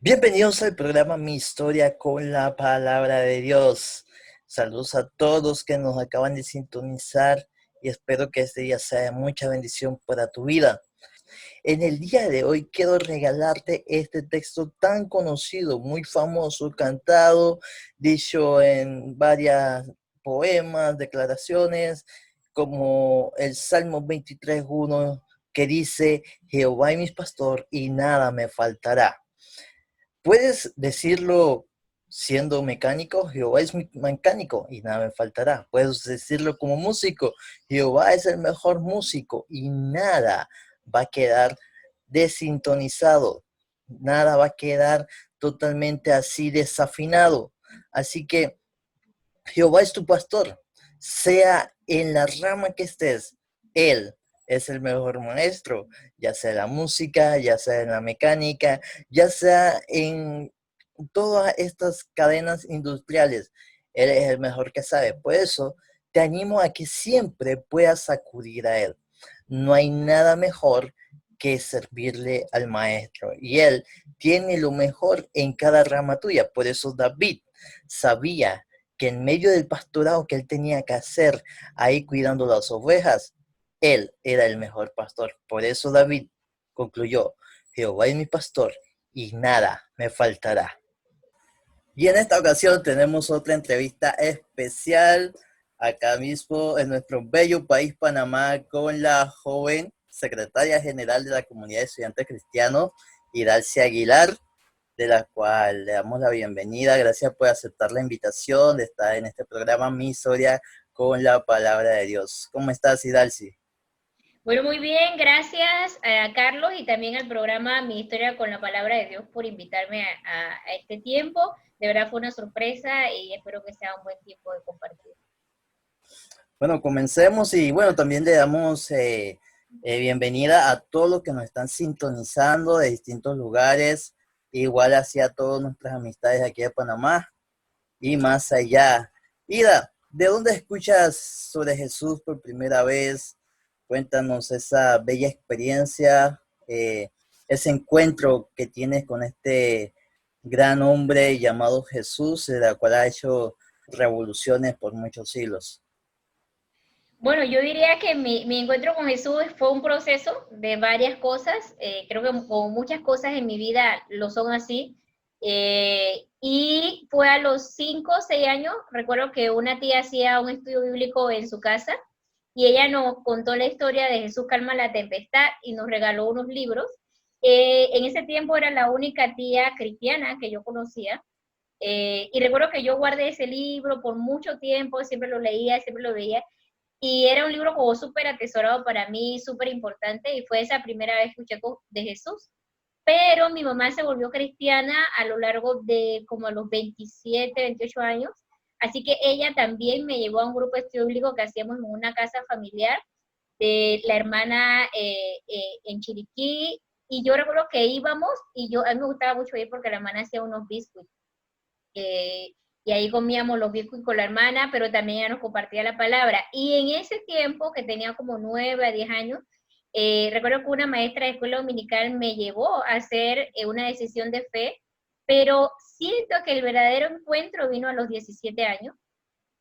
Bienvenidos al programa Mi Historia con la Palabra de Dios. Saludos a todos que nos acaban de sintonizar y espero que este día sea de mucha bendición para tu vida. En el día de hoy quiero regalarte este texto tan conocido, muy famoso, cantado, dicho en varias poemas, declaraciones, como el Salmo 23:1 que dice: Jehová es mi pastor y nada me faltará. Puedes decirlo siendo mecánico: Jehová es mi mecánico y nada me faltará. Puedes decirlo como músico: Jehová es el mejor músico y nada va a quedar desintonizado, nada va a quedar totalmente así desafinado. Así que Jehová es tu pastor, sea en la rama que estés, Él es el mejor maestro, ya sea en la música, ya sea en la mecánica, ya sea en todas estas cadenas industriales. Él es el mejor que sabe. Por eso te animo a que siempre puedas acudir a Él. No hay nada mejor que servirle al maestro. Y Él tiene lo mejor en cada rama tuya. Por eso David sabía que en medio del pastorado que él tenía que hacer ahí cuidando las ovejas, él era el mejor pastor. Por eso David concluyó: Jehová es mi pastor y nada me faltará. Y en esta ocasión tenemos otra entrevista especial acá mismo en nuestro bello país Panamá con la joven secretaria general de la Comunidad de Estudiantes Cristianos, Idalcia Aguilar, de la cual le damos la bienvenida. Gracias por aceptar la invitación de estar en este programa Mi Historia con la Palabra de Dios. ¿Cómo estás, Idalci? Bueno, muy bien, gracias a Carlos y también al programa Mi Historia con la Palabra de Dios por invitarme a este tiempo. De verdad fue una sorpresa y espero que sea un buen tiempo de compartir. Bueno, comencemos y bueno, también le damos bienvenida a todos los que nos están sintonizando de distintos lugares, igual hacia todas nuestras amistades aquí de Panamá y más allá. Ida, ¿de dónde escuchas sobre Jesús por primera vez? Cuéntanos esa bella experiencia, ese encuentro que tienes con este gran hombre llamado Jesús, de la cual ha hecho revoluciones por muchos siglos. Bueno, yo diría que mi encuentro con Jesús fue un proceso de varias cosas. Creo que como muchas cosas en mi vida lo son así. Y fue a los 5 o 6 años, recuerdo que una tía hacía un estudio bíblico en su casa y ella nos contó la historia de Jesús calma la tempestad y nos regaló unos libros. En ese tiempo era la única tía cristiana que yo conocía. Y recuerdo que yo guardé ese libro por mucho tiempo, siempre lo leía, siempre lo veía. Y era un libro como súper atesorado para mí, súper importante, y fue esa primera vez que escuché de Jesús. Pero mi mamá se volvió cristiana a lo largo de como a los 27, 28 años, así que ella también me llevó a un grupo de estudio bíblico que hacíamos en una casa familiar de la hermana en Chiriquí, y yo recuerdo que íbamos, y a mí me gustaba mucho ir porque la hermana hacía unos biscuits, eh, y ahí comíamos los biscuits con la hermana, pero también ella nos compartía la palabra. Y en ese tiempo, que tenía como 9 a 10 años, recuerdo que una maestra de escuela dominical me llevó a hacer una decisión de fe, pero siento que el verdadero encuentro vino a los 17 años,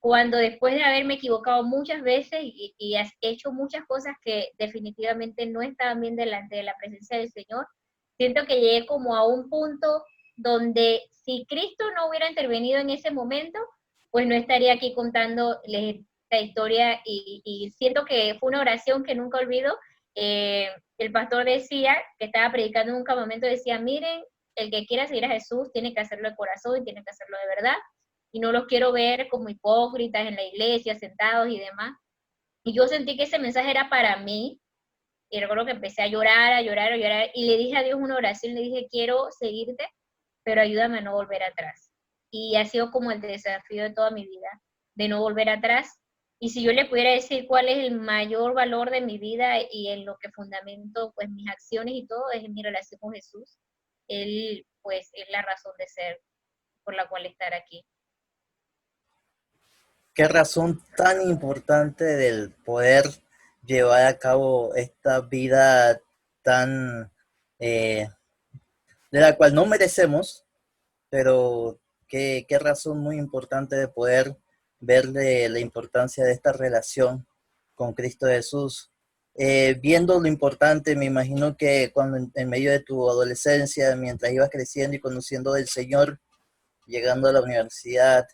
cuando después de haberme equivocado muchas veces y hecho muchas cosas que definitivamente no estaban bien delante de la presencia del Señor, siento que llegué como a un punto donde si Cristo no hubiera intervenido en ese momento, pues no estaría aquí contándoles esta historia, y siento que fue una oración que nunca olvido. El pastor decía, que estaba predicando en un campamento, decía: miren, el que quiera seguir a Jesús tiene que hacerlo de corazón y tiene que hacerlo de verdad, y no los quiero ver como hipócritas en la iglesia, sentados y demás. Y yo sentí que ese mensaje era para mí, y recuerdo que empecé a llorar, a llorar, a llorar, y le dije a Dios una oración, le dije: quiero seguirte, pero ayúdame a no volver atrás. Y ha sido como el desafío de toda mi vida, de no volver atrás. Y si yo le pudiera decir cuál es el mayor valor de mi vida y en lo que fundamento pues mis acciones y todo, es en mi relación con Jesús. Él pues es la razón de ser por la cual estar aquí. ¿Qué razón tan importante del poder llevar a cabo esta vida tan, eh, de la cual no merecemos, pero qué razón muy importante de poder verle la importancia de esta relación con Cristo Jesús. Viendo lo importante, me imagino que cuando en medio de tu adolescencia, mientras ibas creciendo y conociendo del Señor, llegando a la universidad,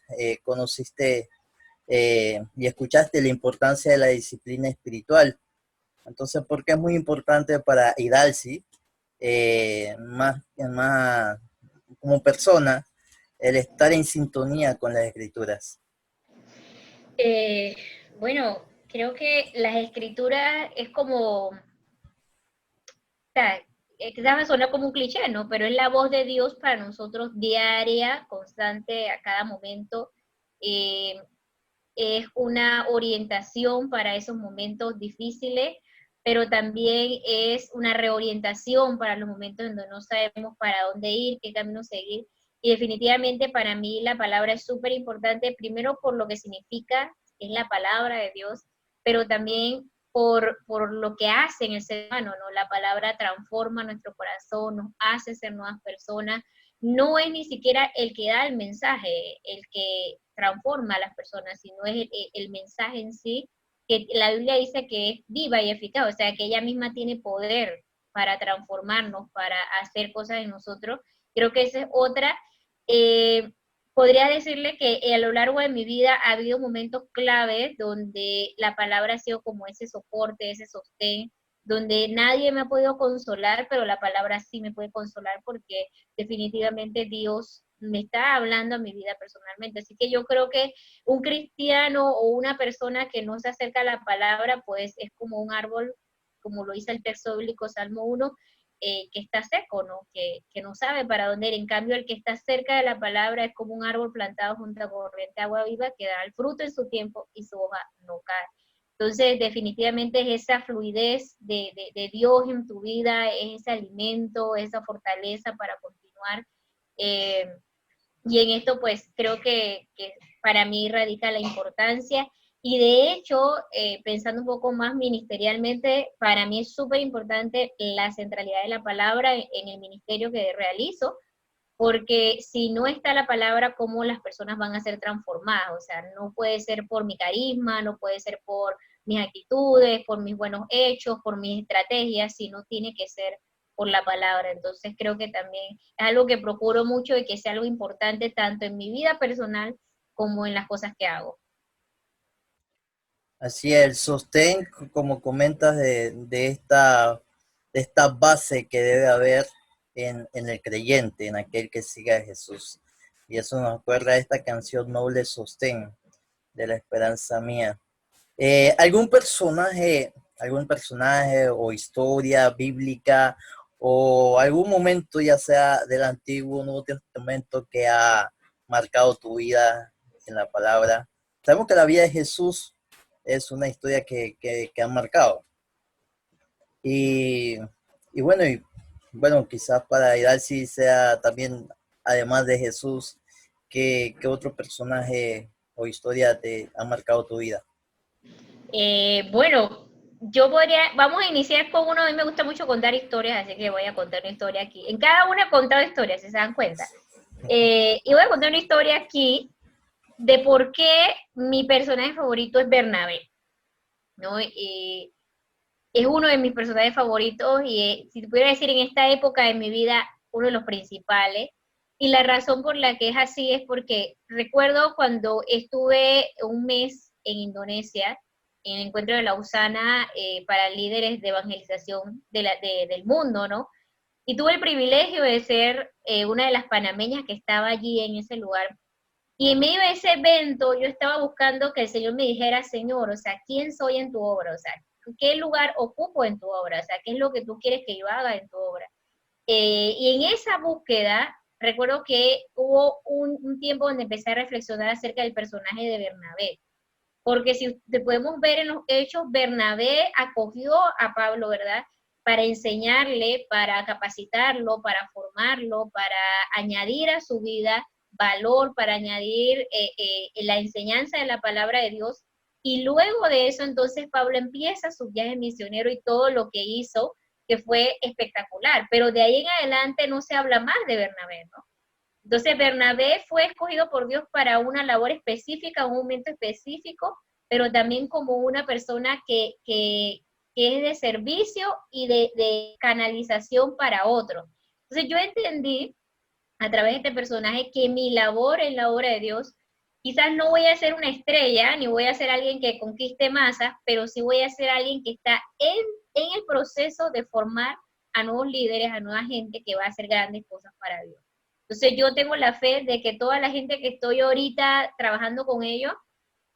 conociste y escuchaste la importancia de la disciplina espiritual. Entonces, ¿por qué es muy importante para Hidalsi, más como persona, el estar en sintonía con las escrituras? Eh, bueno, creo que las escrituras es como, o sea, quizás me suena como un cliché, ¿no? Pero es la voz de Dios para nosotros diaria, constante, a cada momento. Eh, es una orientación para esos momentos difíciles, pero también es una reorientación para los momentos en donde no sabemos para dónde ir, qué camino seguir. Y definitivamente para mí la palabra es súper importante, primero por lo que significa, es la palabra de Dios, pero también por lo que hace en el ser humano, ¿no? La palabra transforma nuestro corazón, nos hace ser nuevas personas. No es ni siquiera el que da el mensaje, el que transforma a las personas, sino es el mensaje en sí, que la Biblia dice que es viva y eficaz, o sea, que ella misma tiene poder para transformarnos, para hacer cosas en nosotros. Creo que esa es otra. Eh, Podría decirle que a lo largo de mi vida ha habido momentos claves donde la palabra ha sido como ese soporte, ese sostén, donde nadie me ha podido consolar, pero la palabra sí me puede consolar porque definitivamente Dios me está hablando a mi vida personalmente. Así que yo creo que un cristiano o una persona que no se acerca a la palabra, pues es como un árbol, como lo dice el texto bíblico Salmo 1, que está seco, ¿no? Que no sabe para dónde ir. En cambio, el que está cerca de la palabra es como un árbol plantado junto a corriente de agua viva que da el fruto en su tiempo y su hoja no cae. Entonces, definitivamente es esa fluidez de Dios en tu vida, es ese alimento, esa fortaleza para continuar. Eh, y en esto, pues, creo que para mí radica la importancia. Y de hecho, pensando un poco más ministerialmente, para mí es súper importante la centralidad de la palabra en el ministerio que realizo, porque si no está la palabra, ¿cómo las personas van a ser transformadas? O sea, no puede ser por mi carisma, no puede ser por mis actitudes, por mis buenos hechos, por mis estrategias, sino tiene que ser por la palabra. Entonces creo que también es algo que procuro mucho y que sea algo importante tanto en mi vida personal como en las cosas que hago. Así es, el sostén, como comentas, de esta base que debe haber en el creyente, en aquel que siga a Jesús. Y eso nos acuerda de esta canción Noble Sostén, de la esperanza mía. Algún personaje o historia bíblica o algún momento, ya sea del Antiguo o Nuevo Testamento, que ha marcado tu vida en la palabra? Sabemos que la vida de Jesús es una historia que ha marcado. Y, y bueno, quizás para Hidalgo sea también, además de Jesús, ¿qué otro personaje o historia te ha marcado tu vida? Bueno, yo podría, vamos a iniciar con uno, a mí me gusta mucho contar historias, así que voy a contar una historia aquí. En cada una he contado historias, si se dan cuenta. Y voy a contar una historia aquí de por qué mi personaje favorito es Bernabé, ¿no? Es uno de mis personajes favoritos y si te pudiera decir en esta época de mi vida, uno de los principales. Y la razón por la que es así es porque recuerdo cuando estuve un mes en Indonesia, en el encuentro de Lausana para líderes de evangelización del mundo, ¿no? Y tuve el privilegio de ser una de las panameñas que estaba allí en ese lugar. Y en medio de ese evento yo estaba buscando que el Señor me dijera, Señor, o sea, ¿quién soy en tu obra? O sea, ¿qué lugar ocupo en tu obra? O sea, ¿qué es lo que tú quieres que yo haga en tu obra? Y en esa búsqueda, recuerdo que hubo un tiempo donde empecé a reflexionar acerca del personaje de Bernabé. Porque si te podemos ver en los hechos, Bernabé acogió a Pablo, ¿verdad? Para enseñarle, para capacitarlo, para formarlo, para añadir a su vida valor, para añadir la enseñanza de la palabra de Dios. Y luego de eso, entonces Pablo empieza su viaje misionero y todo lo que hizo. que fue espectacular, pero de ahí en adelante no se habla más de Bernabé, ¿no? Entonces Bernabé fue escogido por Dios para una labor específica, un momento específico, pero también como una persona que es de servicio y de canalización para otros. Entonces yo entendí a través de este personaje que mi labor en la obra de Dios, quizás no voy a ser una estrella, ni voy a ser alguien que conquiste masas, pero sí voy a ser alguien que está en el proceso de formar a nuevos líderes, a nueva gente que va a hacer grandes cosas para Dios. Entonces yo tengo la fe de que toda la gente que estoy ahorita trabajando con ellos,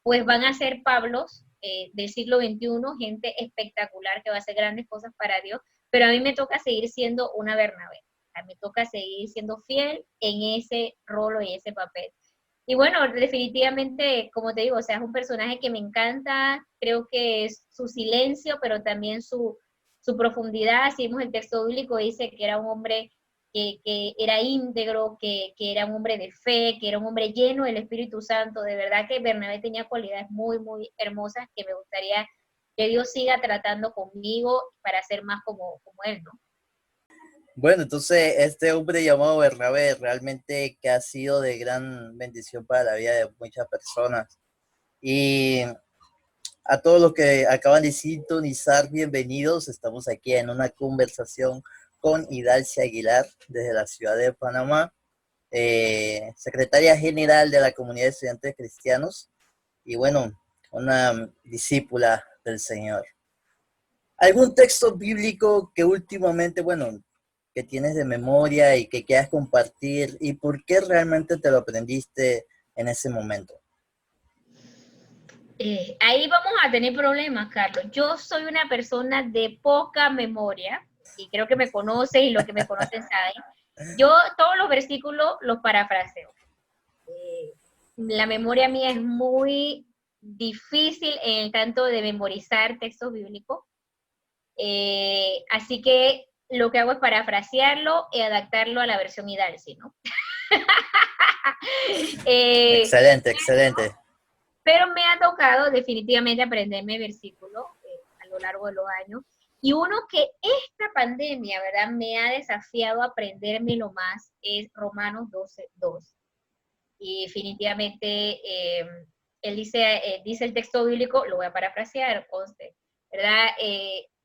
pues van a ser Pablos del siglo XXI, gente espectacular que va a hacer grandes cosas para Dios, pero a mí me toca seguir siendo una Bernabé, a mí me toca seguir siendo fiel en ese rol y ese papel. Y bueno, definitivamente, como te digo, o sea, es un personaje que me encanta, creo que es su silencio, pero también su profundidad, si vemos el texto bíblico, dice que era un hombre que era íntegro, que era un hombre de fe, que era un hombre lleno del Espíritu Santo. De verdad que Bernabé tenía cualidades muy, muy hermosas que me gustaría que Dios siga tratando conmigo para ser más como él, ¿no? Bueno, entonces este hombre llamado Bernabé realmente que ha sido de gran bendición para la vida de muchas personas. Y a todos los que acaban de sintonizar, bienvenidos. Estamos aquí en una conversación con Idalcia Aguilar desde la ciudad de Panamá, secretaria general de la Comunidad de Estudiantes Cristianos y bueno, una discípula del Señor. ¿Algún texto bíblico que últimamente, bueno, que tienes de memoria y que quieras compartir y por qué realmente te lo aprendiste en ese momento? Ahí vamos a tener problemas, Carlos. Yo soy una persona de poca memoria, y creo que me conoces y los que me conocen saben. Yo todos los versículos los parafraseo. La memoria mía es muy difícil en el tanto de memorizar textos bíblicos. Así que lo que hago es parafrasearlo y adaptarlo a la versión Idalci, ¿no? eh, Excelente, excelente. pero me ha tocado definitivamente aprenderme versículos a lo largo de los años. Y uno que esta pandemia, ¿verdad?, me ha desafiado a aprendérmelo más es Romanos 12:2. Y definitivamente él dice el texto bíblico, lo voy a parafrasear, conste, ¿verdad?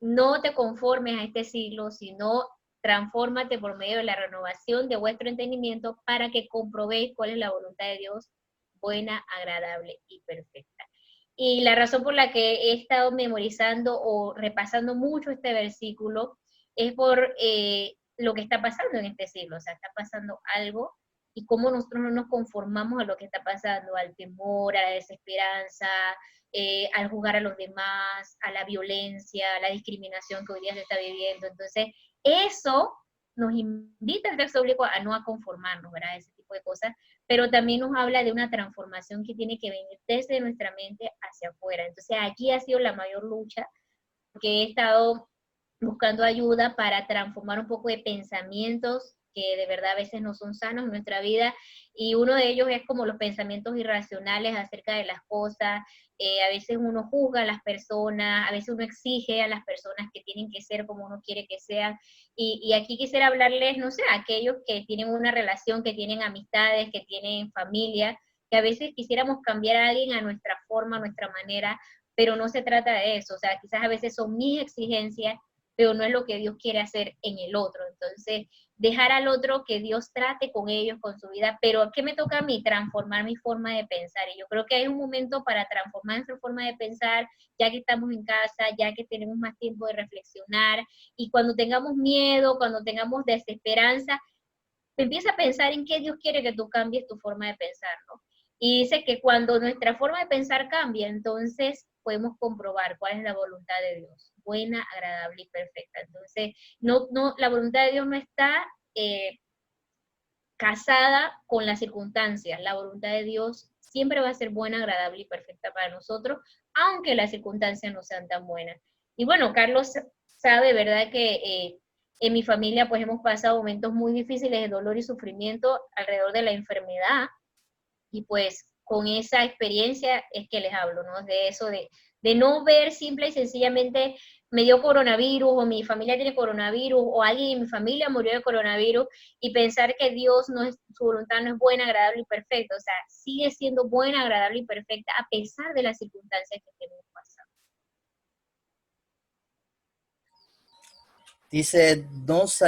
No te conformes a este siglo, sino transfórmate por medio de la renovación de vuestro entendimiento para que comprobéis cuál es la voluntad de Dios, buena, agradable y perfecta. Y la razón por la que he estado memorizando o repasando mucho este versículo es por lo que está pasando en este siglo, o sea, está pasando algo y cómo nosotros no nos conformamos a lo que está pasando, al temor, a la desesperanza, al juzgar a los demás, a la violencia, a la discriminación que hoy día se está viviendo. Entonces, eso nos invita el texto bíblico a no a conformarnos, ¿verdad? Ese tipo de cosas, pero también nos habla de una transformación que tiene que venir desde nuestra mente hacia afuera. Entonces, aquí ha sido la mayor lucha, porque he estado buscando ayuda para transformar un poco de pensamientos que de verdad a veces no son sanos en nuestra vida, y uno de ellos es como los pensamientos irracionales acerca de las cosas. A veces uno juzga a las personas, a veces uno exige a las personas que tienen que ser como uno quiere que sean, y aquí quisiera hablarles, no sé, a aquellos que tienen una relación, que tienen amistades, que tienen familia, que a veces quisiéramos cambiar a alguien a nuestra forma, a nuestra manera, pero no se trata de eso. O sea, quizás a veces son mis exigencias, pero no es lo que Dios quiere hacer en el otro. Entonces, dejar al otro que Dios trate con ellos, con su vida, pero ¿qué me toca a mí? Transformar mi forma de pensar. Y yo creo que hay un momento para transformar nuestra forma de pensar, ya que estamos en casa, ya que tenemos más tiempo de reflexionar, y cuando tengamos miedo, cuando tengamos desesperanza, empieza a pensar en qué Dios quiere que tú cambies tu forma de pensar, ¿no? Y dice que cuando nuestra forma de pensar cambia, entonces podemos comprobar cuál es la voluntad de Dios, buena, agradable y perfecta. Entonces, la voluntad de Dios no está casada con las circunstancias. La voluntad de Dios siempre va a ser buena, agradable y perfecta para nosotros, aunque las circunstancias no sean tan buenas. Y bueno, Carlos sabe, ¿verdad?, que en mi familia pues hemos pasado momentos muy difíciles de dolor y sufrimiento alrededor de la enfermedad, y pues con esa experiencia es que les hablo, ¿no? De eso, de no ver simple y sencillamente me dio coronavirus o mi familia tiene coronavirus o alguien en mi familia murió de coronavirus y pensar que Dios no es, su voluntad no es buena, agradable y perfecta. O sea, sigue siendo buena, agradable y perfecta a pesar de las circunstancias que tenemos pasado. Dice, no se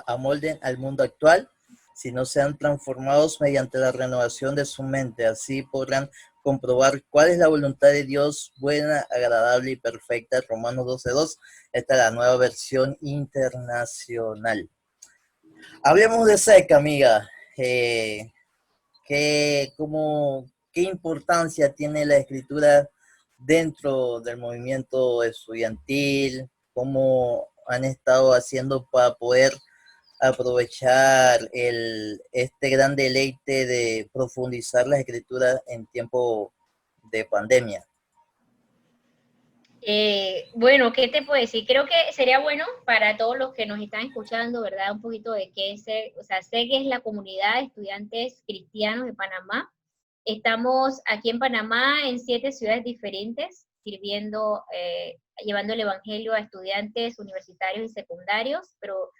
amolden al mundo actual, sino sean transformados mediante la renovación de su mente. Así podrán comprobar cuál es la voluntad de Dios, buena, agradable y perfecta. Romanos 12:2. Esta es la nueva versión internacional. Hablemos de SEC, amiga. ¿Qué importancia tiene la escritura dentro del movimiento estudiantil? ¿Cómo han estado haciendo para poder aprovechar este gran deleite de profundizar la escritura en tiempo de pandemia? Bueno, ¿qué te puedo decir? Creo que sería bueno para todos los que nos están escuchando, ¿verdad? Un poquito de qué es, o sea, sé que es la comunidad de estudiantes cristianos de Panamá. Estamos aquí en Panamá en 7 ciudades diferentes, sirviendo, llevando el evangelio a estudiantes universitarios y secundarios, pero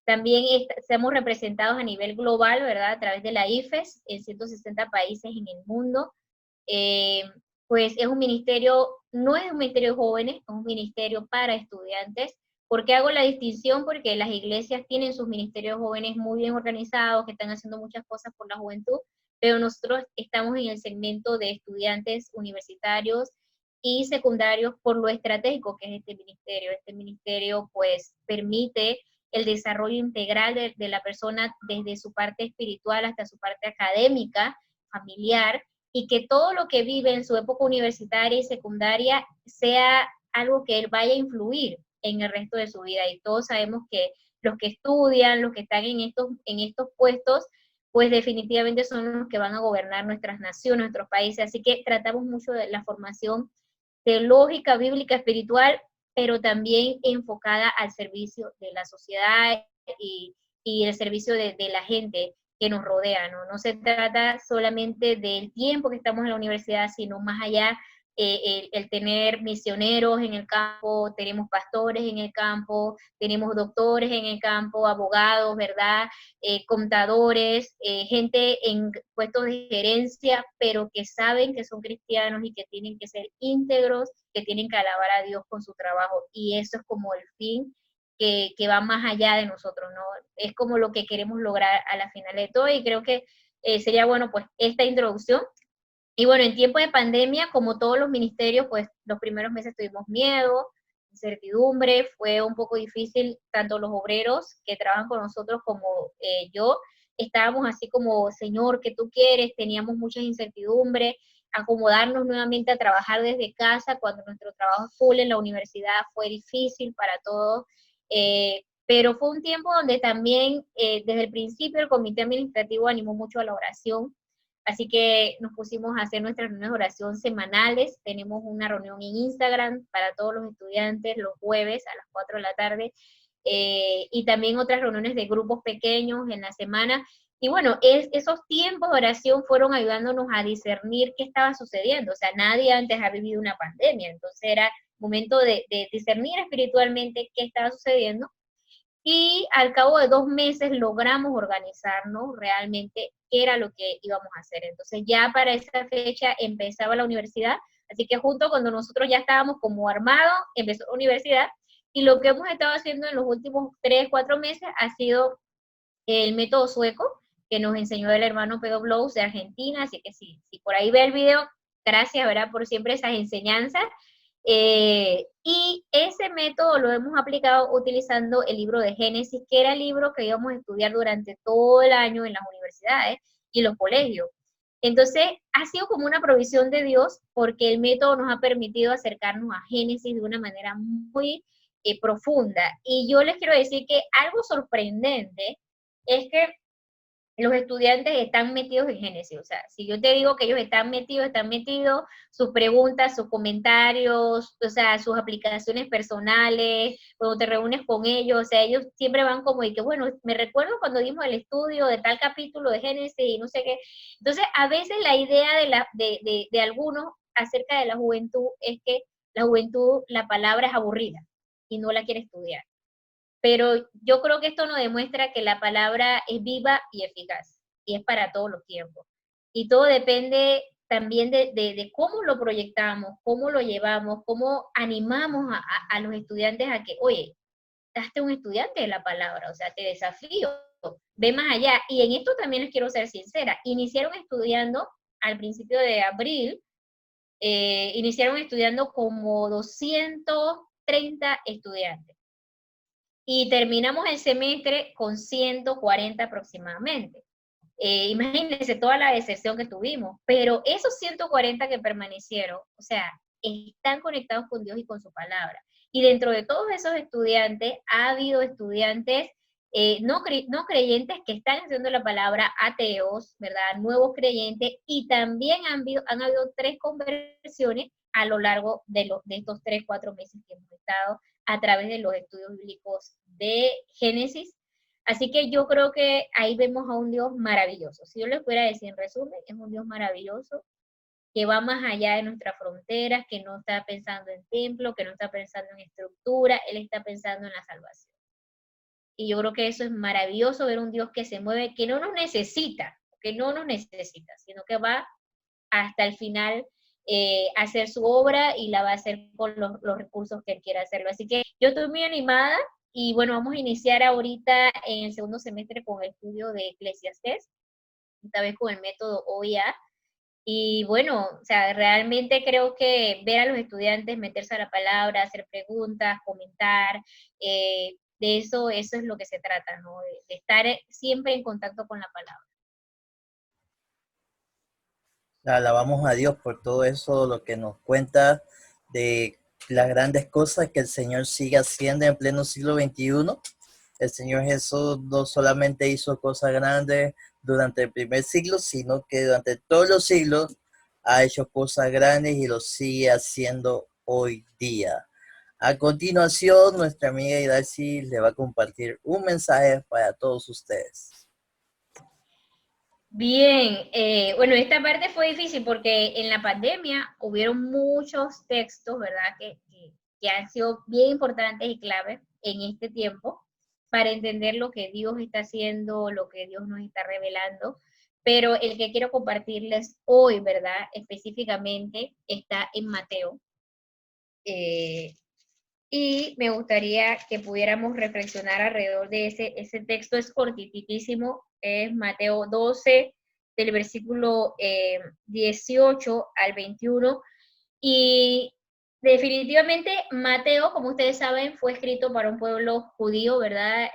también estamos representados a nivel global, ¿verdad? A través de la IFES en 160 países en el mundo. Eh, pues es un ministerio, no es un ministerio de jóvenes, es un ministerio para estudiantes. ¿Por qué hago la distinción? Porque las iglesias tienen sus ministerios jóvenes muy bien organizados, que están haciendo muchas cosas por la juventud, pero nosotros estamos en el segmento de estudiantes universitarios y secundarios por lo estratégico que es este ministerio. Este ministerio pues permite el desarrollo integral de la persona desde su parte espiritual hasta su parte académica, familiar, y que todo lo que vive en su época universitaria y secundaria sea algo que él vaya a influir en el resto de su vida. Y todos sabemos que los que estudian, los que están en estos puestos, pues definitivamente son los que van a gobernar nuestras naciones, nuestros países. Así que tratamos mucho de la formación teológica, bíblica, espiritual, pero también enfocada al servicio de la sociedad y el servicio de la gente que nos rodea, ¿no? No se trata solamente del tiempo que estamos en la universidad, sino más allá, el tener misioneros en el campo, tenemos pastores en el campo, tenemos doctores en el campo, abogados, ¿verdad? Contadores, gente en puestos de gerencia, pero que saben que son cristianos y que tienen que ser íntegros, que tienen que alabar a Dios con su trabajo. Y eso es como el fin que va más allá de nosotros, ¿no? Es como lo que queremos lograr a la final de todo y creo que sería bueno pues esta introducción. Y bueno, en tiempo de pandemia, como todos los ministerios, pues los primeros meses tuvimos miedo, incertidumbre, fue un poco difícil, tanto los obreros que trabajan con nosotros como yo, estábamos así como, Señor, ¿qué tú quieres? Teníamos mucha incertidumbre, acomodarnos nuevamente a trabajar desde casa cuando nuestro trabajo full en la universidad fue difícil para todos, pero fue un tiempo donde también desde el principio el comité administrativo animó mucho a la oración, así que nos pusimos a hacer nuestras reuniones de oración semanales. Tenemos una reunión en Instagram para todos los estudiantes los jueves a las 4 de la tarde. Y también otras reuniones de grupos pequeños en la semana. Y bueno, esos tiempos de oración fueron ayudándonos a discernir qué estaba sucediendo. O sea, nadie antes ha vivido una pandemia. Entonces era momento de discernir espiritualmente qué estaba sucediendo y al cabo de 2 meses logramos organizarnos realmente qué era lo que íbamos a hacer. Entonces ya para esa fecha empezaba la universidad, así que justo cuando nosotros ya estábamos como armados, empezó la universidad, y lo que hemos estado haciendo en los últimos 3, 4 meses ha sido el método sueco, que nos enseñó el hermano Pedro Blows de Argentina, así que si por ahí ve el video, gracias, ¿verdad?, por siempre esas enseñanzas. Y ese método lo hemos aplicado utilizando el libro de Génesis, que era el libro que íbamos a estudiar durante todo el año en las universidades y los colegios. Entonces, ha sido como una provisión de Dios, porque el método nos ha permitido acercarnos a Génesis de una manera muy profunda. Y yo les quiero decir que algo sorprendente es que los estudiantes están metidos en Génesis. O sea, si yo te digo que ellos están metidos, sus preguntas, sus comentarios, o sea, sus aplicaciones personales, cuando te reúnes con ellos, o sea, ellos siempre van como y que, bueno, me recuerdo cuando dimos el estudio de tal capítulo de Génesis y no sé qué. Entonces, a veces la idea de algunos acerca de la juventud es que la juventud, la palabra es aburrida y no la quiere estudiar. Pero yo creo que esto nos demuestra que la palabra es viva y eficaz, y es para todos los tiempos. Y todo depende también de cómo lo proyectamos, cómo lo llevamos, cómo animamos a los estudiantes a que, oye, daste un estudiante de la palabra, o sea, te desafío, ve más allá. Y en esto también les quiero ser sincera, iniciaron estudiando al principio de abril, iniciaron estudiando como 230 estudiantes y terminamos el semestre con 140 aproximadamente. Imagínense toda la deserción que tuvimos, pero esos 140 que permanecieron, o sea, están conectados con Dios y con su palabra. Y dentro de todos esos estudiantes, ha habido estudiantes no creyentes que están haciendo la palabra, ateos, ¿verdad? Nuevos creyentes, y también han habido 3 conversiones a lo largo de estos 3, 4 meses que hemos estado a través de los estudios bíblicos de Génesis. Así que yo creo que ahí vemos a un Dios maravilloso. Si yo les pudiera decir en resumen, es un Dios maravilloso que va más allá de nuestras fronteras, que no está pensando en templo, que no está pensando en estructura, Él está pensando en la salvación. Y yo creo que eso es maravilloso, ver un Dios que se mueve, que no nos necesita, sino que va hasta el final a hacer su obra y la va a hacer con los recursos que Él quiera hacerlo. Así que yo estoy muy animada y bueno, vamos a iniciar ahorita en el segundo semestre con el estudio de Eclesiastés, esta vez con el método OIA. Y bueno, o sea, realmente creo que ver a los estudiantes meterse a la palabra, hacer preguntas, comentar, de eso es lo que se trata, ¿no? De estar siempre en contacto con la palabra. Alabamos a Dios por todo eso, lo que nos cuenta de las grandes cosas que el Señor sigue haciendo en pleno siglo XXI. El Señor Jesús no solamente hizo cosas grandes durante el primer siglo, sino que durante todos los siglos ha hecho cosas grandes y lo sigue haciendo hoy día. A continuación, nuestra amiga Idaci le va a compartir un mensaje para todos ustedes. Bien, bueno, esta parte fue difícil porque en la pandemia hubieron muchos textos, ¿verdad? Que han sido bien importantes y claves en este tiempo para entender lo que Dios está haciendo, lo que Dios nos está revelando. Pero el que quiero compartirles hoy, ¿verdad? Específicamente está en Mateo. Eh, y me gustaría que pudiéramos reflexionar alrededor de ese texto. Es cortitísimo, es Mateo 12, del versículo 18 al 21, y definitivamente Mateo, como ustedes saben, fue escrito para un pueblo judío, ¿verdad?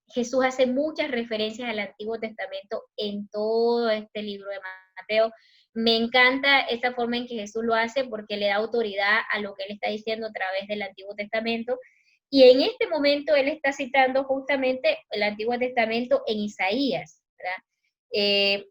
Jesús hace muchas referencias al Antiguo Testamento en todo este libro de Mateo. Me encanta esa forma en que Jesús lo hace porque le da autoridad a lo que él está diciendo a través del Antiguo Testamento. Y en este momento él está citando justamente el Antiguo Testamento en Isaías, ¿verdad?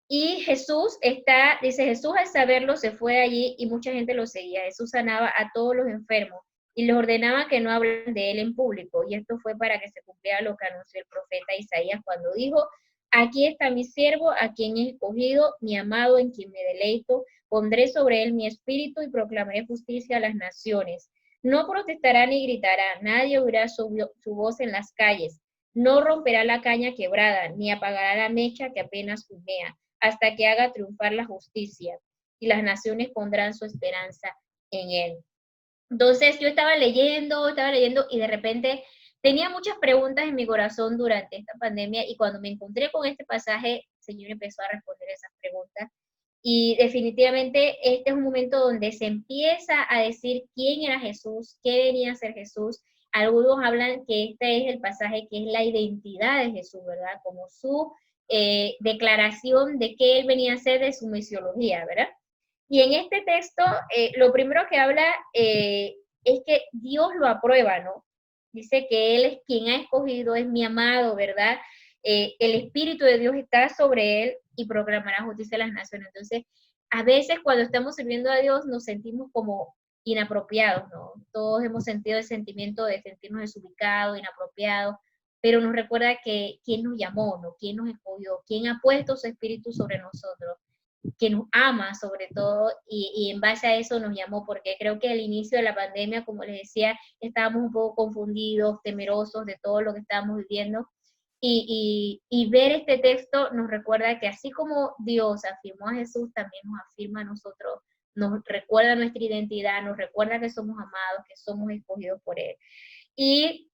Y dice, Jesús al saberlo se fue allí y mucha gente lo seguía. Jesús sanaba a todos los enfermos y les ordenaba que no hablen de él en público. Y esto fue para que se cumpliera lo que anunció el profeta Isaías cuando dijo, aquí está mi siervo, a quien he escogido, mi amado, en quien me deleito. Pondré sobre él mi espíritu y proclamaré justicia a las naciones. No protestará ni gritará, nadie oirá su voz en las calles. No romperá la caña quebrada, ni apagará la mecha que apenas humea, hasta que haga triunfar la justicia, y las naciones pondrán su esperanza en él. Entonces yo estaba leyendo, y de repente tenía muchas preguntas en mi corazón durante esta pandemia, y cuando me encontré con este pasaje, el Señor empezó a responder esas preguntas. Y definitivamente este es un momento donde se empieza a decir quién era Jesús, qué venía a ser Jesús. Algunos hablan que este es el pasaje que es la identidad de Jesús, ¿verdad? Como su declaración de qué él venía a ser, de su misiología, ¿verdad? Y en este texto, lo primero que habla es que Dios lo aprueba, ¿no? Dice que Él es quien ha escogido, es mi amado, ¿verdad? el Espíritu de Dios está sobre él y proclamará justicia a las naciones. Entonces, a veces cuando estamos sirviendo a Dios nos sentimos como inapropiados, ¿no? Todos hemos sentido el sentimiento de sentirnos desubicados, inapropiados, pero nos recuerda que quién nos llamó, ¿no? Quién nos escogió, quién ha puesto su espíritu sobre nosotros, que nos ama sobre todo, y en base a eso nos llamó, porque creo que al inicio de la pandemia, como les decía, estábamos un poco confundidos, temerosos de todo lo que estábamos viviendo, y ver este texto nos recuerda que así como Dios afirmó a Jesús, también nos afirma a nosotros, nos recuerda nuestra identidad, nos recuerda que somos amados, que somos escogidos por Él. Y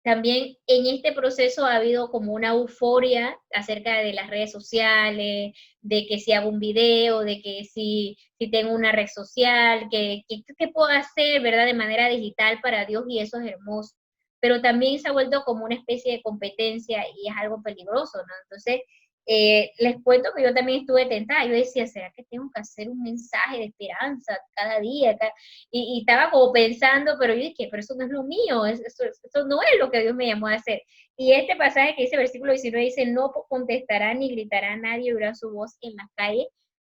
también en este proceso ha habido como una euforia acerca de las redes sociales, de que si hago un video, de que si tengo una red social, que puedo hacer, ¿verdad? De manera digital para Dios, y eso es hermoso. Pero también se ha vuelto como una especie de competencia y es algo peligroso, ¿no? Entonces, les cuento que yo también estuve tentada. Yo decía, ¿será que tengo que hacer un mensaje de esperanza cada día? Y estaba como pensando, pero yo dije, pero eso no es lo mío, eso no es lo que Dios me llamó a hacer. Y este pasaje que dice, versículo 19, dice, no contestará ni gritará a nadie, oirá su voz en las calles.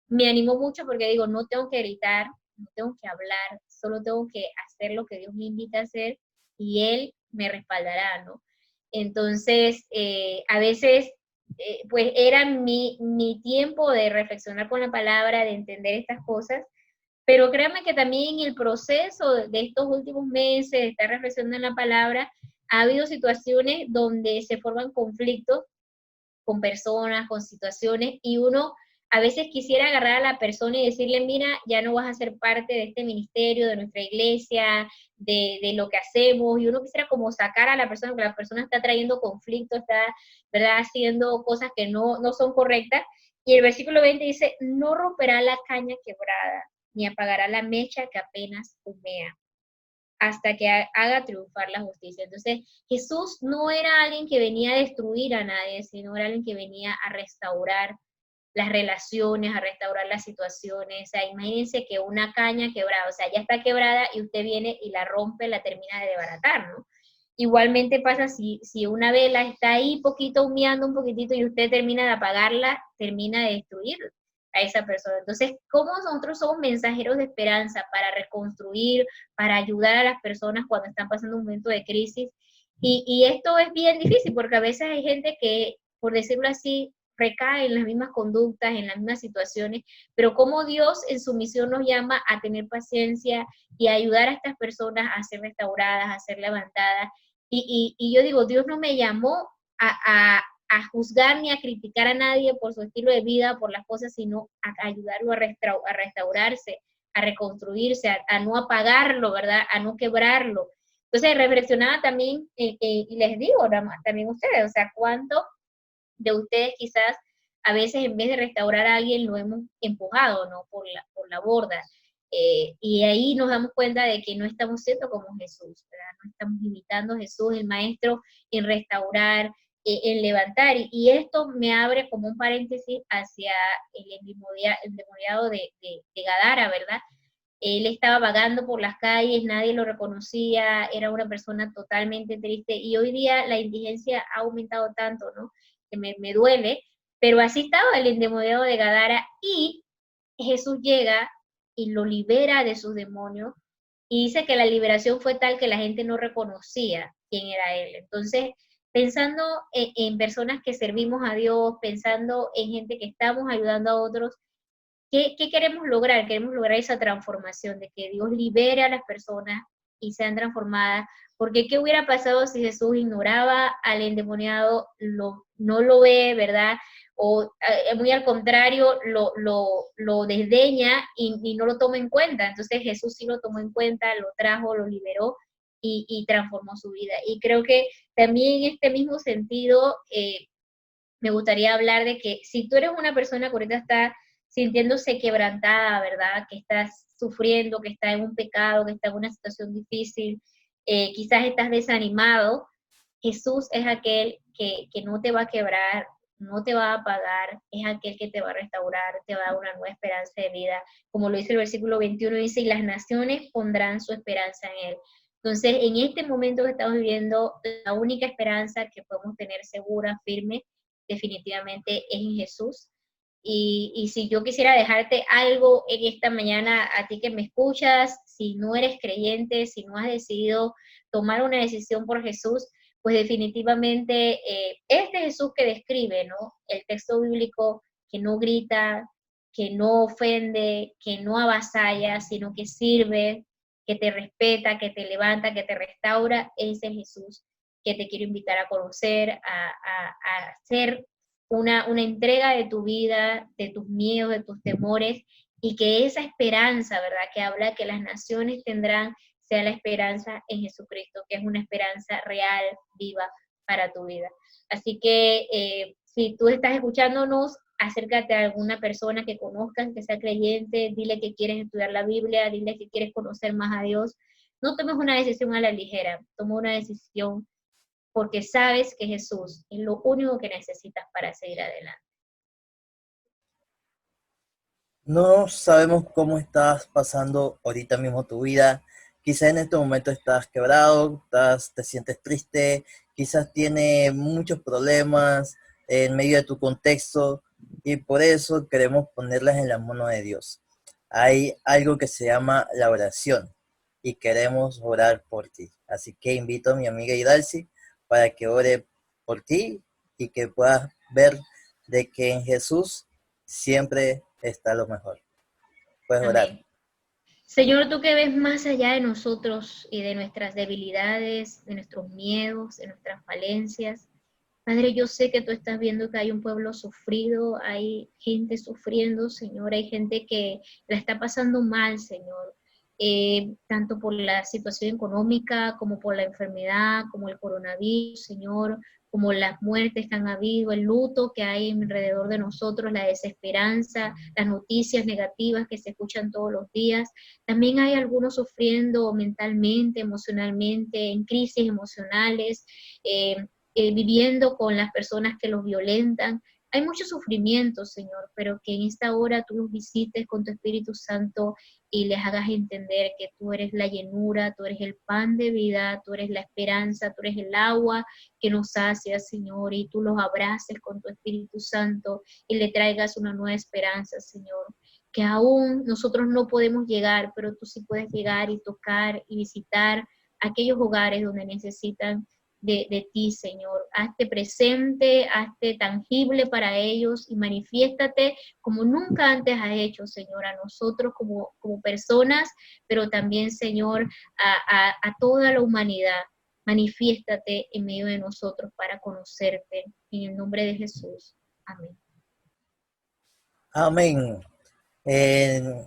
Me animó mucho porque digo, no tengo que gritar, no tengo que hablar, solo tengo que hacer lo que Dios me invita a hacer y Él me respaldará, ¿no? Entonces, a veces pues era mi tiempo de reflexionar con la palabra, de entender estas cosas, pero créanme que también en el proceso de estos últimos meses, de estar reflexionando en la palabra, ha habido situaciones donde se forman conflictos con personas, con situaciones, y uno a veces quisiera agarrar a la persona y decirle, mira, ya no vas a ser parte de este ministerio, de nuestra iglesia, de lo que hacemos, y uno quisiera como sacar a la persona, porque la persona está trayendo conflicto, está, ¿verdad?, haciendo cosas que no son correctas, y el versículo 20 dice, no romperá la caña quebrada, ni apagará la mecha que apenas humea, hasta que haga triunfar la justicia. Entonces, Jesús no era alguien que venía a destruir a nadie, sino era alguien que venía a restaurar las relaciones, a restaurar las situaciones. O sea, imagínense que una caña quebrada, o sea, ya está quebrada y usted viene y la rompe, la termina de desbaratar, ¿no? Igualmente pasa si una vela está ahí poquito humeando un poquitito y usted termina de apagarla, termina de destruir a esa persona. Entonces, ¿cómo nosotros somos mensajeros de esperanza para reconstruir, para ayudar a las personas cuando están pasando un momento de crisis? Y esto es bien difícil porque a veces hay gente que, por decirlo así, recae en las mismas conductas, en las mismas situaciones, pero como Dios en su misión nos llama a tener paciencia y a ayudar a estas personas a ser restauradas, a ser levantadas. Y yo digo, Dios no me llamó a juzgar ni a criticar a nadie por su estilo de vida, por las cosas, sino a ayudarlo a restaurarse, a reconstruirse, a no apagarlo, ¿verdad? A no quebrarlo. Entonces, reflexionaba también, y les digo también a ustedes, o sea, cuánto de ustedes quizás a veces en vez de restaurar a alguien lo hemos empujado, ¿no? Por la borda. Y ahí nos damos cuenta de que no estamos siendo como Jesús, ¿verdad? No estamos imitando a Jesús, el Maestro, en restaurar, en levantar. Y esto me abre como un paréntesis hacia el endemoniado de Gadara, ¿verdad? Él estaba vagando por las calles, nadie lo reconocía, era una persona totalmente triste, y hoy día la indigencia ha aumentado tanto, ¿no? Que me duele, pero así estaba el endemoniado de Gadara, y Jesús llega y lo libera de sus demonios, y dice que la liberación fue tal que la gente no reconocía quién era él. Entonces, pensando en personas que servimos a Dios, pensando en gente que estamos ayudando a otros, ¿qué queremos lograr? Queremos lograr esa transformación, de que Dios libere a las personas y sean transformadas, porque ¿qué hubiera pasado si Jesús ignoraba al endemoniado, no lo ve, ¿verdad? O muy al contrario, lo desdeña y no lo toma en cuenta. Entonces Jesús sí lo tomó en cuenta, lo trajo, lo liberó y transformó su vida. Y creo que también en este mismo sentido, me gustaría hablar de que si tú eres una persona que ahorita está sintiéndose quebrantada, ¿verdad? Que estás sufriendo, que está en un pecado, que está en una situación difícil, quizás estás desanimado, Jesús es aquel que no te va a quebrar, no te va a apagar, es aquel que te va a restaurar, te va a dar una nueva esperanza de vida. Como lo dice el versículo 21, dice, y las naciones pondrán su esperanza en él. Entonces, en este momento que estamos viviendo, la única esperanza que podemos tener segura, firme, definitivamente es en Jesús. Y si yo quisiera dejarte algo en esta mañana, a ti que me escuchas, si no eres creyente, si no has decidido tomar una decisión por Jesús, pues definitivamente este Jesús que describe, ¿no? El texto bíblico que no grita, que no ofende, que no avasalla, sino que sirve, que te respeta, que te levanta, que te restaura, ese Jesús que te quiero invitar a conocer, a hacer una entrega de tu vida, de tus miedos, de tus temores, y que esa esperanza, ¿verdad? Que habla que las naciones tendrán, sea la esperanza en Jesucristo, que es una esperanza real, viva para tu vida. Así que si tú estás escuchándonos, acércate a alguna persona que conozcas, que sea creyente, dile que quieres estudiar la Biblia, dile que quieres conocer más a Dios. No tomes una decisión a la ligera, toma una decisión porque sabes que Jesús es lo único que necesitas para seguir adelante. No sabemos cómo estás pasando ahorita mismo tu vida. Quizás en este momento estás quebrado, te sientes triste, quizás tienes muchos problemas en medio de tu contexto y por eso queremos ponerlas en las manos de Dios. Hay algo que se llama la oración y queremos orar por ti. Así que invito a mi amiga Idalci para que ore por ti y que puedas ver de que en Jesús siempre está lo mejor. Puedes orar. Amén. Señor, tú que ves más allá de nosotros y de nuestras debilidades, de nuestros miedos, de nuestras falencias. Padre, yo sé que tú estás viendo que hay un pueblo sufrido, hay gente sufriendo, Señor, hay gente que la está pasando mal, Señor, tanto por la situación económica, como por la enfermedad, como el coronavirus, Señor, como las muertes que han habido, el luto que hay alrededor de nosotros, la desesperanza, las noticias negativas que se escuchan todos los días. También hay algunos sufriendo mentalmente, emocionalmente, en crisis emocionales, eh, viviendo con las personas que los violentan. Hay mucho sufrimiento, Señor, pero que en esta hora tú los visites con tu Espíritu Santo y les hagas entender que tú eres la llenura, tú eres el pan de vida, tú eres la esperanza, tú eres el agua que nos sacia, Señor, y tú los abraces con tu Espíritu Santo y le traigas una nueva esperanza, Señor, que aún nosotros no podemos llegar, pero tú sí puedes llegar y tocar y visitar aquellos hogares donde necesitan de ti, Señor. Hazte presente, hazte tangible para ellos y manifiéstate como nunca antes has hecho, Señor, a nosotros como personas, pero también, Señor, a toda la humanidad. Manifiéstate en medio de nosotros para conocerte. En el nombre de Jesús. Amén. Amén. En-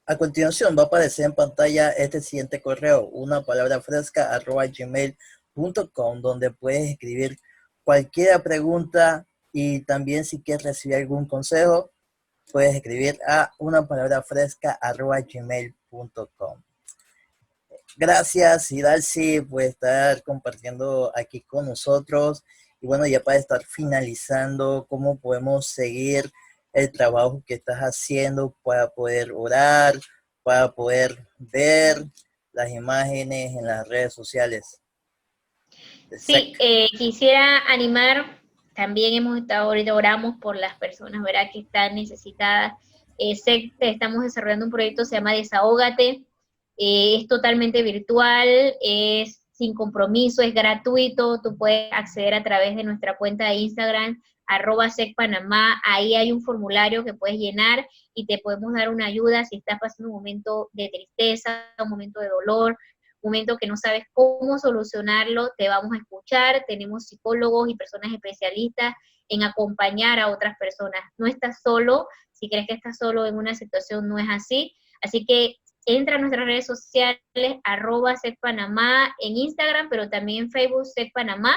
a continuación va a aparecer en pantalla este siguiente correo, una palabra fresca @gmail.com, donde puedes escribir cualquier pregunta y también si quieres recibir algún consejo, puedes escribir a una palabra fresca @gmail.com. Gracias, Idalci, por estar compartiendo aquí con nosotros. Y bueno, ya para estar finalizando, ¿cómo podemos seguir el trabajo que estás haciendo para poder orar, para poder ver las imágenes en las redes sociales de Sí, SEC? quisiera animar, también hemos estado ahorita, oramos por las personas, ¿verdad?, que están necesitadas. Sé que estamos desarrollando un proyecto, se llama Desahógate, es totalmente virtual, es sin compromiso, es gratuito, tú puedes acceder a través de nuestra cuenta de Instagram, @secpanamá, ahí hay un formulario que puedes llenar y te podemos dar una ayuda si estás pasando un momento de tristeza, un momento de dolor, momento que no sabes cómo solucionarlo, te vamos a escuchar, tenemos psicólogos y personas especialistas en acompañar a otras personas. No estás solo, si crees que estás solo en una situación, no es así. Así que entra a nuestras redes sociales, @secpanamá en Instagram, pero también en Facebook, secpanamá,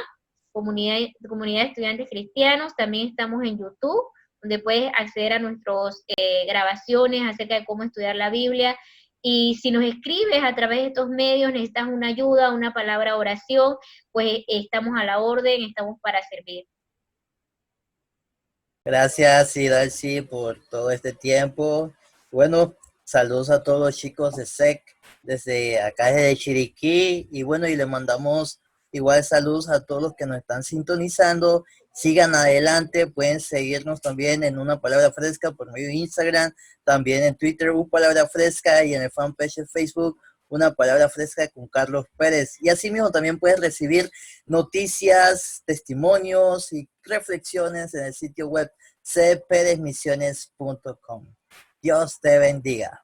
comunidad de estudiantes cristianos. También estamos en YouTube, donde puedes acceder a nuestras grabaciones acerca de cómo estudiar la Biblia. Y si nos escribes a través de estos medios, necesitas una ayuda, una palabra oración, pues estamos a la orden, estamos para servir. Gracias, Idalci, por todo este tiempo. Bueno, saludos a todos los chicos de SEC desde acá desde Chiriquí. Y bueno, y le mandamos igual saludos a todos los que nos están sintonizando Sigan adelante, pueden seguirnos también en Una Palabra Fresca por medio de Instagram, también en Twitter, Una Palabra Fresca, y en el fanpage de Facebook, Una Palabra Fresca con Carlos Pérez. Y así mismo también puedes recibir noticias, testimonios y reflexiones en el sitio web cperezmisiones.com. Dios te bendiga.